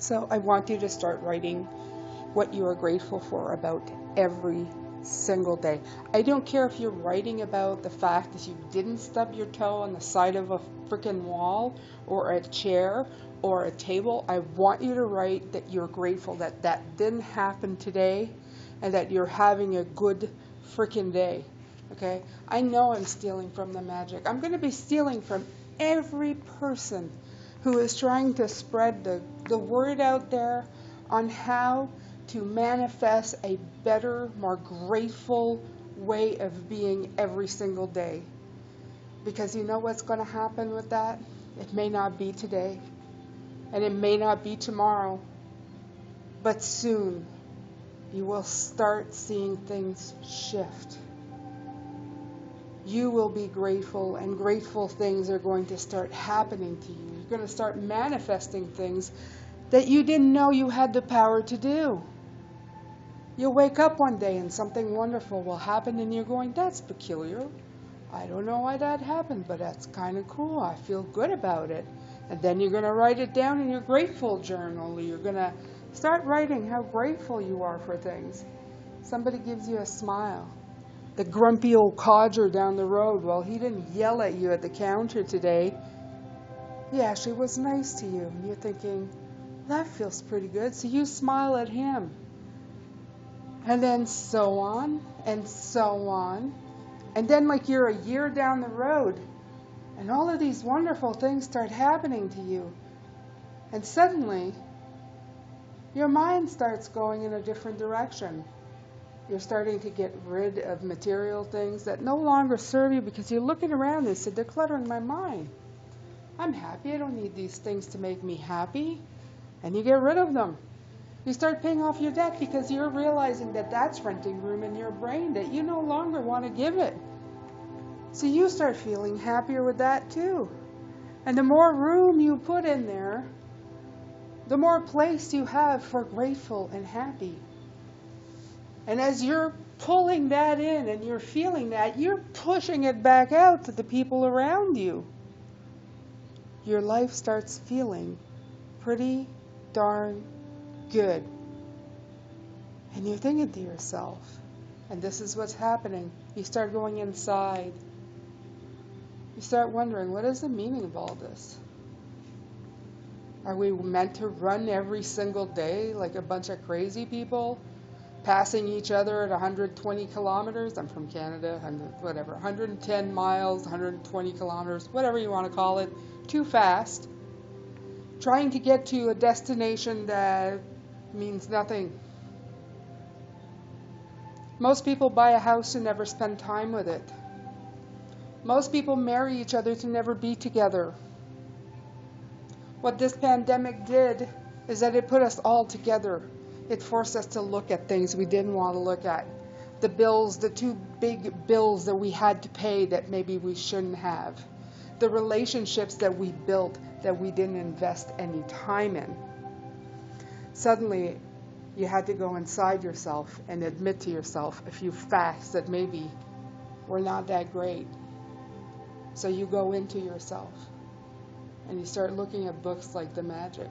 So I want you to start writing what you are grateful for about every single day. I don't care if you're writing about the fact that you didn't stub your toe on the side of a freaking wall or a chair or a table. I want you to write that you're grateful that that didn't happen today and that you're having a good freaking day. Okay? I know I'm stealing from the magic. I'm going to be stealing from every person who is trying to spread the word out there on how to manifest a better, more grateful way of being every single day. Because you know what's going to happen with that? It may not be today, and it may not be tomorrow, but soon you will start seeing things shift. You will be grateful, and grateful things are going to start happening to you. You're going to start manifesting things that you didn't know you had the power to do. You'll wake up one day and something wonderful will happen and you're going, that's peculiar. I don't know why that happened, but that's kind of cool. I feel good about it. And then you're going to write it down in your grateful journal. Or you're going to start writing how grateful you are for things. Somebody gives you a smile. The grumpy old codger down the road, well, he didn't yell at you at the counter today. He actually was nice to you. And you're thinking, that feels pretty good. So you smile at him. And then so on and so on. And then like you're a year down the road and all of these wonderful things start happening to you. And suddenly your mind starts going in a different direction. You're starting to get rid of material things that no longer serve you because you're looking around and say, they're cluttering my mind. I'm happy. I don't need these things to make me happy. And you get rid of them. You start paying off your debt because you're realizing that that's renting room in your brain that you no longer want to give it. So you start feeling happier with that too. And the more room you put in there, the more place you have for grateful and happy. And as you're pulling that in and you're feeling that, you're pushing it back out to the people around you. Your life starts feeling pretty darn good. And you're thinking to yourself, and this is what's happening, you start going inside. You start wondering, what is the meaning of all this? Are we meant to run every single day like a bunch of crazy people? Passing each other at 120 kilometers. I'm from Canada, 110 miles, 120 kilometers, whatever you want to call it, too fast. Trying to get to a destination that means nothing. Most people buy a house and never spend time with it. Most people marry each other to never be together. What this pandemic did is that it put us all together. It forced us to look at things we didn't want to look at. The bills, the two big bills that we had to pay that maybe we shouldn't have. The relationships that we built that we didn't invest any time in. Suddenly, you had to go inside yourself and admit to yourself a few facts that maybe were not that great. So you go into yourself and you start looking at books like The Magic.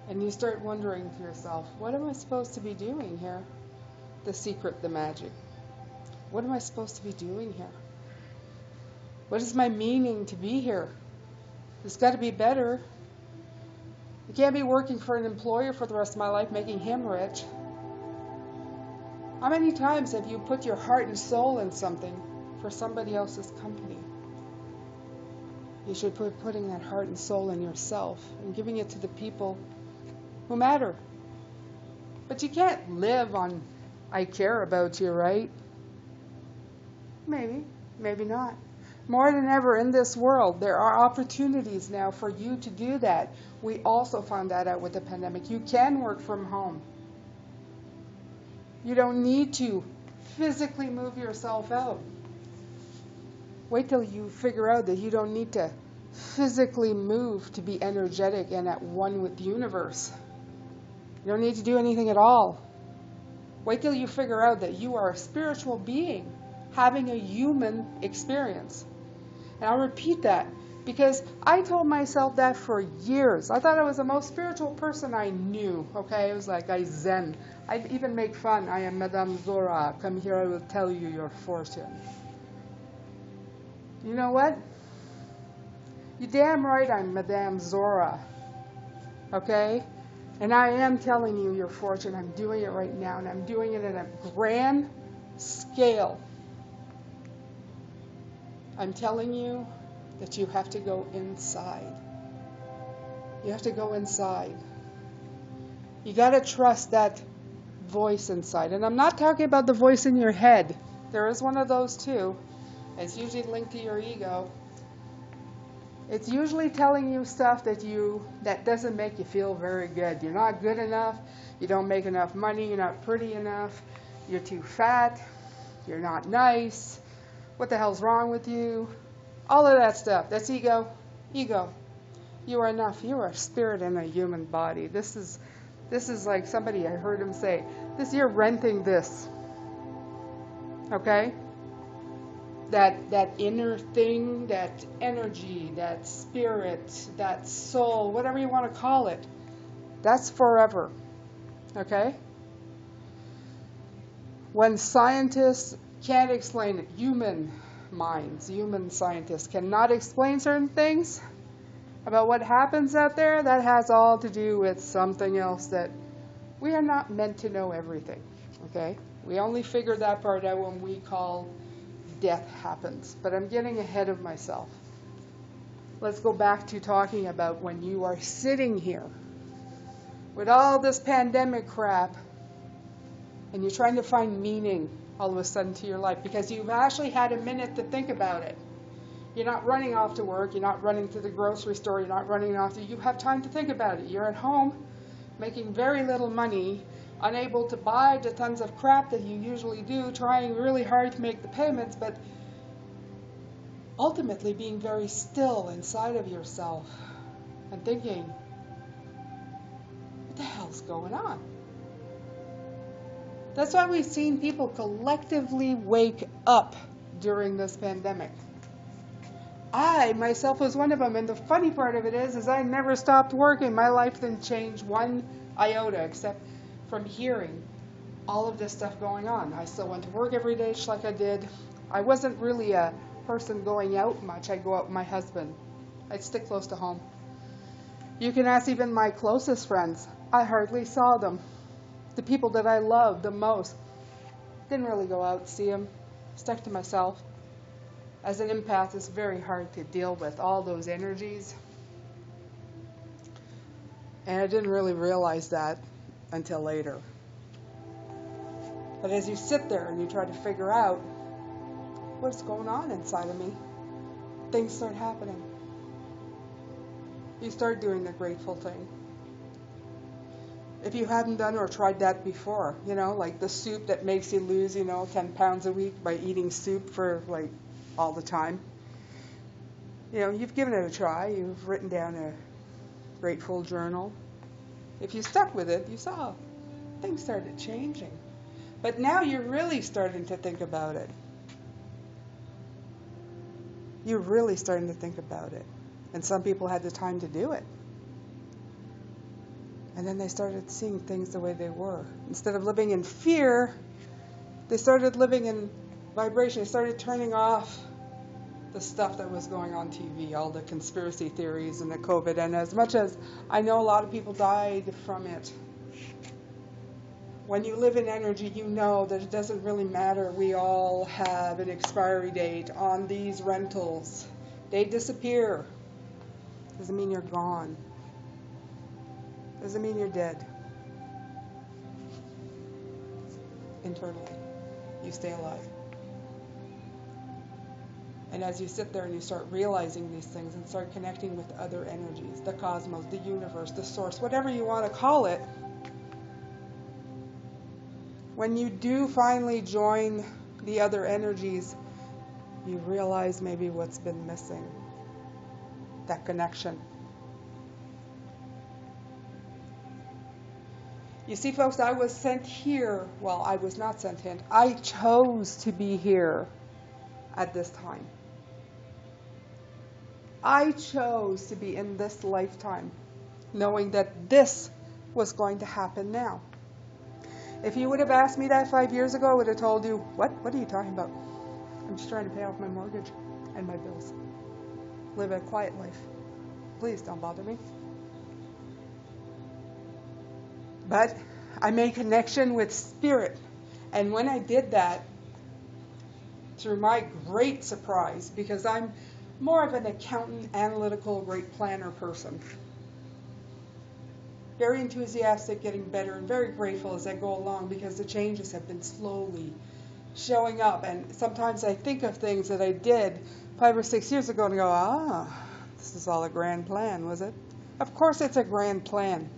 And you start wondering to yourself, what am I supposed to be doing here? The Secret, The Magic. What am I supposed to be doing here? What is my meaning to be here? It's got to be better. I can't be working for an employer for the rest of my life, making him rich. How many times have you put your heart and soul in something for somebody else's company? You should be putting that heart and soul in yourself and giving it to the people who matter. But you can't live on, I care about you, right? Maybe, maybe not. More than ever in this world, there are opportunities now for you to do that. We also found that out with the pandemic. You can work from home. You don't need to physically move yourself out. Wait till you figure out that you don't need to physically move to be energetic and at one with the universe. You don't need to do anything at all. Wait till you figure out that you are a spiritual being having a human experience. And I'll repeat that. Because I told myself that for years. I thought I was the most spiritual person I knew. Okay, it was like I zen. I'd even make fun. I am Madame Zora. Come here, I will tell you your fortune. You know what? You damn right I'm Madame Zora. Okay? And I am telling you your fortune. I'm doing it right now, and I'm doing it in a grand scale. I'm telling you that you have to go inside. You have to go inside. You got to trust that voice inside. And I'm not talking about the voice in your head. There is one of those too. It's usually linked to your ego. It's usually telling you stuff that doesn't make you feel very good. You're not good enough. You don't make enough money. You're not pretty enough. You're too fat. You're not nice. What the hell's wrong with you? All of that stuff. That's ego. Ego. You are enough. You are a spirit in a human body. This is like somebody, I heard him say, you're renting this. Okay? That inner thing, that energy, that spirit, that soul, whatever you want to call it, that's forever. Okay? When scientists can't explain it, human scientists cannot explain certain things about what happens out there, that has all to do with something else that we are not meant to know everything. Okay? We only figure that part out when we call death happens. But I'm getting ahead of myself. Let's go back to talking about when you are sitting here with all this pandemic crap and you're trying to find meaning all of a sudden to your life because you've actually had a minute to think about it. You're not running off to work. You're not running to the grocery store. You're not running off to... You have time to think about it. You're at home making very little money, unable to buy the tons of crap that you usually do, trying really hard to make the payments, but ultimately being very still inside of yourself and thinking, what the hell's going on? That's why we've seen people collectively wake up during this pandemic. I, myself, was one of them, and the funny part of it is I never stopped working. My life didn't change one iota, except from hearing all of this stuff going on. I still went to work every day just like I did. I wasn't really a person going out much. I'd go out with my husband. I'd stick close to home. You can ask even my closest friends. I hardly saw them. The people that I loved the most. Didn't really go out, see them. Stuck to myself. As an empath, it's very hard to deal with all those energies. And I didn't really realize that until later. But as you sit there and you try to figure out what's going on inside of me, things start happening. You start doing the grateful thing. If you haven't done or tried that before, like the soup that makes you lose, 10 pounds a week by eating soup for all the time. You've given it a try. You've written down a grateful journal. If you stuck with it, you saw things started changing. But now you're really starting to think about it. You're really starting to think about it. And some people had the time to do it. And then they started seeing things the way they were. Instead of living in fear, they started living in vibration. They started turning off the stuff that was going on TV, all the conspiracy theories and the COVID. And as much as I know a lot of people died from it, when you live in energy, you know that it doesn't really matter. We all have an expiry date on these rentals. They disappear. Doesn't mean you're gone. Doesn't mean you're dead. Internally, you stay alive. And as you sit there and you start realizing these things and start connecting with other energies, the cosmos, the universe, the source, whatever you want to call it, when you do finally join the other energies, you realize maybe what's been missing. That connection. You see, folks, I was sent here. Well, I was not sent in. I chose to be here at this time. I chose to be in this lifetime, knowing that this was going to happen now. If you would have asked me that 5 years ago, I would have told you, what? What are you talking about? I'm just trying to pay off my mortgage and my bills. Live a quiet life. Please don't bother me. But I made connection with spirit. And when I did that, to my great surprise, because I'm more of an accountant, analytical, great planner person, very enthusiastic, getting better, and very grateful as I go along because the changes have been slowly showing up. And sometimes I think of things that I did 5 or 6 years ago and go, this is all a grand plan, was it? Of course it's a grand plan.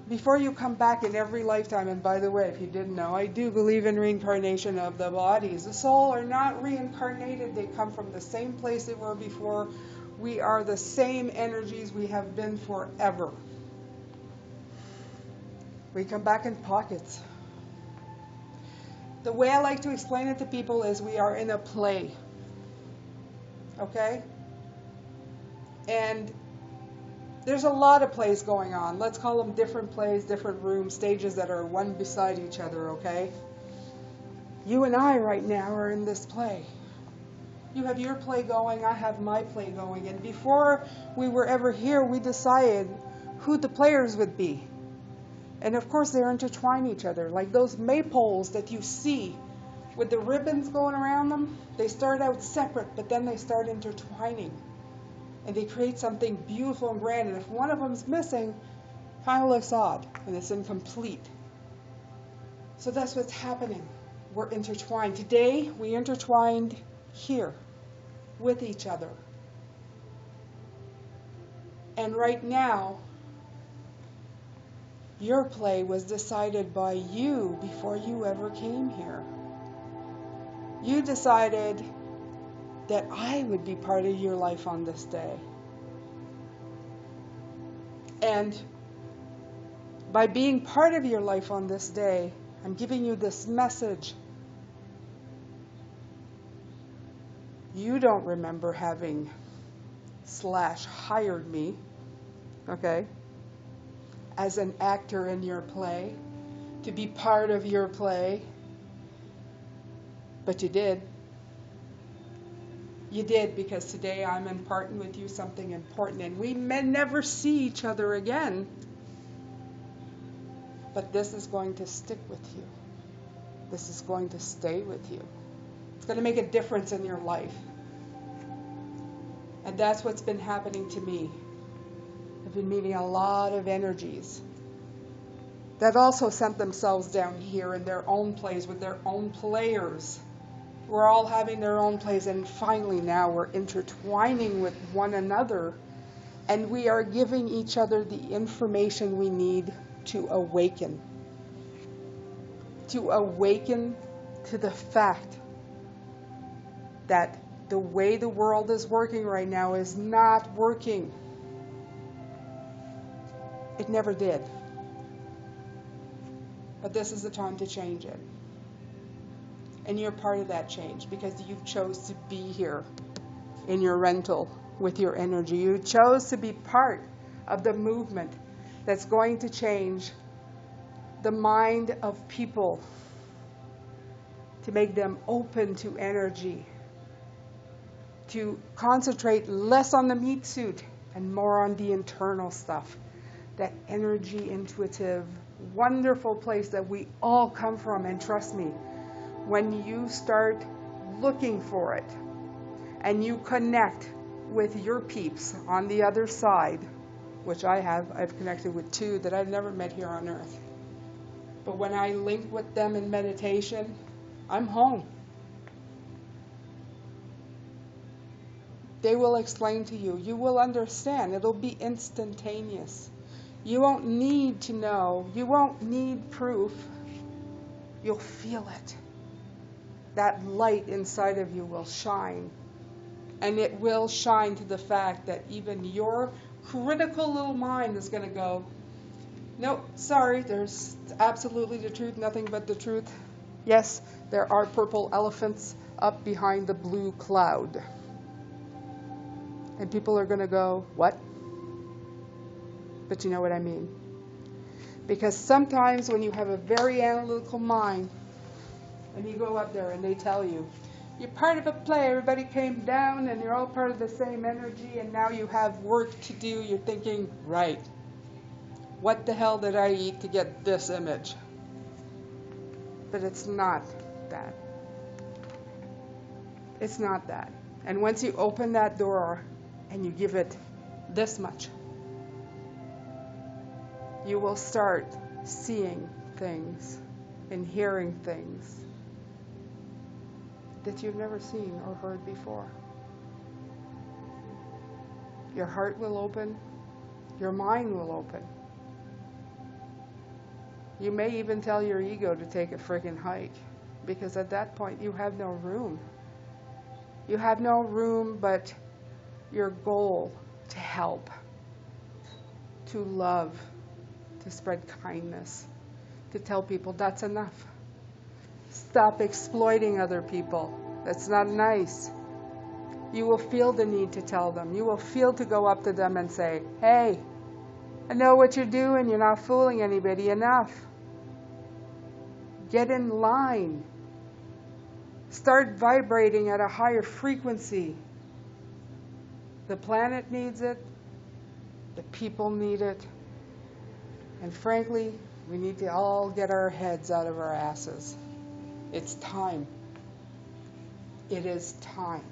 Before you come back in every lifetime, and by the way, if you didn't know, I do believe in reincarnation of the bodies. The soul are not reincarnated. They come from the same place they were before. We are the same energies we have been forever. We come back in pockets. The way I like to explain it to people is we are in a play. Okay? And there's a lot of plays going on. Let's call them different plays, different rooms, stages that are one beside each other, okay? You and I right now are in this play. You have your play going, I have my play going. And before we were ever here, we decided who the players would be. And of course, they're intertwined each other. Like those maypoles that you see with the ribbons going around them, they start out separate, but then they start intertwining. And they create something beautiful and grand. And if one of them's missing, kind of looks odd and it's incomplete. So that's what's happening. We're intertwined. Today, we intertwined here with each other. And right now, your play was decided by you before you ever came here. You decided that I would be part of your life on this day. And by being part of your life on this day, I'm giving you this message. You don't remember having /hired me, okay, as an actor in your play, to be part of your play, but you did. You did, because today I'm imparting with you something important, and we may never see each other again, but this is going to stick with you. This is going to stay with you. It's going to make a difference in your life. And that's what's been happening to me. I've been meeting a lot of energies that also sent themselves down here in their own plays with their own players. We're all having their own plays, and finally now we're intertwining with one another, and we are giving each other the information we need to awaken. To awaken to the fact that the way the world is working right now is not working. It never did. But this is the time to change it. And you're part of that change because you chose to be here in your rental with your energy. You chose to be part of the movement that's going to change the mind of people, to make them open to energy, to concentrate less on the meat suit and more on the internal stuff. That energy intuitive, wonderful place that we all come from. And trust me, when you start looking for it and you connect with your peeps on the other side, which I've connected with 2 that I've never met here on earth. But when I link with them in meditation, I'm home. They will explain to you. You will understand. It'll be instantaneous. You won't need to know. You won't need proof. You'll feel it. That light inside of you will shine. And it will shine to the fact that even your critical little mind is going to go, nope, sorry, there's absolutely the truth, nothing but the truth. Yes, there are purple elephants up behind the blue cloud. And people are going to go, what? But you know what I mean. Because sometimes when you have a very analytical mind, and you go up there and they tell you, you're part of a play, everybody came down and you're all part of the same energy and now you have work to do, you're thinking, right, what the hell did I eat to get this image? But it's not that. It's not that. And once you open that door and you give it this much, you will start seeing things and hearing things that you've never seen or heard before. Your heart will open. Your mind will open. You may even tell your ego to take a friggin' hike, because at that point you have no room. You have no room but your goal to help, to love, to spread kindness, to tell people that's enough. Stop exploiting other people. That's not nice. You will feel the need to tell them. You will feel to go up to them and say, hey, I know what you're doing. You're not fooling anybody enough. Get in line. Start vibrating at a higher frequency. The planet needs it. The people need it. And frankly, we need to all get our heads out of our asses. It's time. It is time.